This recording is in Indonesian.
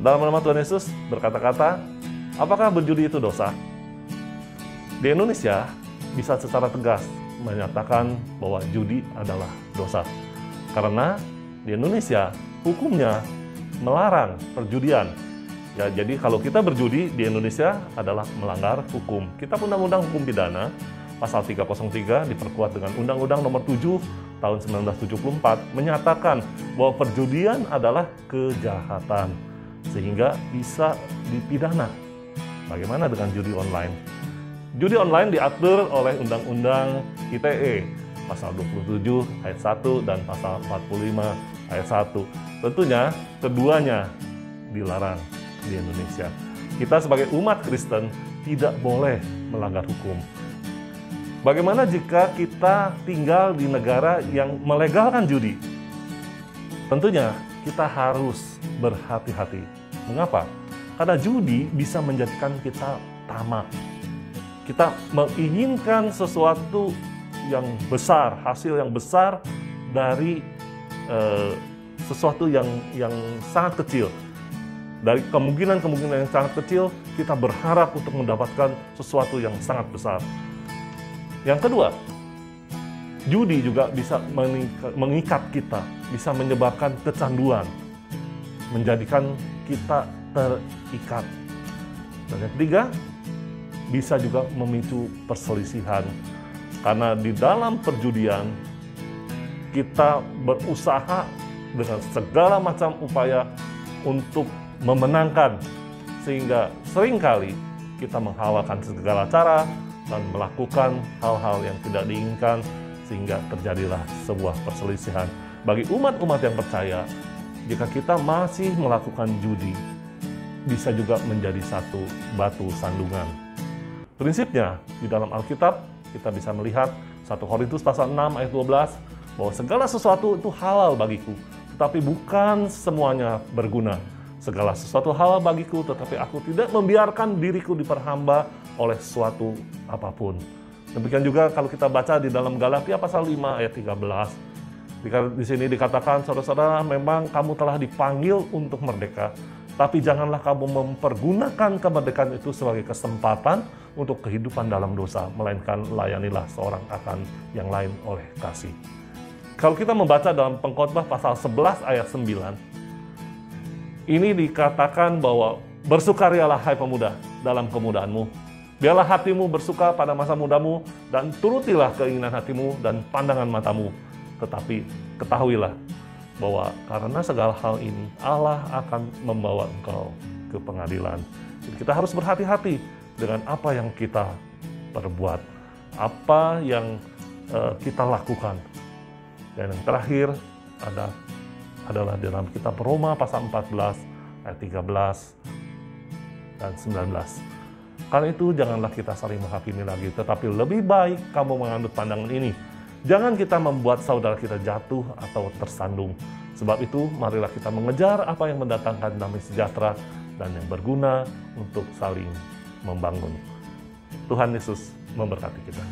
dalam nama Tuhan Yesus berkata-kata, apakah berjudi itu dosa? Di Indonesia bisa secara tegas menyatakan bahwa judi adalah dosa. Karena di Indonesia hukumnya melarang perjudian. Ya, jadi kalau kita berjudi di Indonesia adalah melanggar hukum. Kitab Undang-Undang Hukum Pidana pasal 303 diperkuat dengan Undang-Undang Nomor 7 tahun 1974 menyatakan bahwa perjudian adalah kejahatan sehingga bisa dipidana. Bagaimana dengan judi online? Judi online diatur oleh Undang-Undang ITE pasal 27 ayat 1 dan pasal 45 ayat 1. Tentunya keduanya dilarang di Indonesia. Kita sebagai umat Kristen tidak boleh melanggar hukum. Bagaimana jika kita tinggal di negara yang melegalkan judi? Tentunya kita harus berhati-hati. Mengapa? Karena judi bisa menjadikan kita tamak. Kita menginginkan sesuatu yang besar, hasil yang besar dari sesuatu yang sangat kecil. Dari kemungkinan-kemungkinan yang sangat kecil, kita berharap untuk mendapatkan sesuatu yang sangat besar. Yang kedua, judi juga bisa mengikat kita, bisa menyebabkan kecanduan, menjadikan kita terikat. Dan yang ketiga, bisa juga memicu perselisihan. Karena di dalam perjudian, kita berusaha dengan segala macam upaya untuk memenangkan, sehingga seringkali kita menghalalkan segala cara dan melakukan hal-hal yang tidak diinginkan, sehingga terjadilah sebuah perselisihan. Bagi umat-umat yang percaya, jika kita masih melakukan judi, bisa juga menjadi satu batu sandungan. Prinsipnya, di dalam Alkitab, kita bisa melihat 1 Korintus pasal 6 ayat 12, bahwa segala sesuatu itu halal bagiku, tetapi bukan semuanya berguna. Segala sesuatu halal bagiku, tetapi aku tidak membiarkan diriku diperhamba oleh suatu apapun. Demikian juga kalau kita baca di dalam Galatia pasal 5 ayat 13. Di sini dikatakan, saudara-saudara, memang kamu telah dipanggil untuk merdeka, tapi janganlah kamu mempergunakan kemerdekaan itu sebagai kesempatan untuk kehidupan dalam dosa, melainkan layanilah seorang akan yang lain oleh kasih. Kalau kita membaca dalam Pengkhotbah pasal 11 ayat 9, ini dikatakan bahwa bersukarialah hai pemuda dalam kemudaanmu. Biarlah hatimu bersuka pada masa mudamu dan turutilah keinginan hatimu dan pandangan matamu. Tetapi ketahuilah bahwa karena segala hal ini Allah akan membawa engkau ke pengadilan. Jadi kita harus berhati-hati dengan apa yang kita perbuat, apa yang kita lakukan. Dan yang terakhir adalah dalam kitab Roma pasal 14 ayat 13 dan 19. Karena itu janganlah kita saling menghakimi lagi, tetapi lebih baik kamu menganut pandangan ini. Jangan kita membuat saudara kita jatuh atau tersandung. Sebab itu marilah kita mengejar apa yang mendatangkan damai sejahtera dan yang berguna untuk saling membangun. Tuhan Yesus memberkati kita.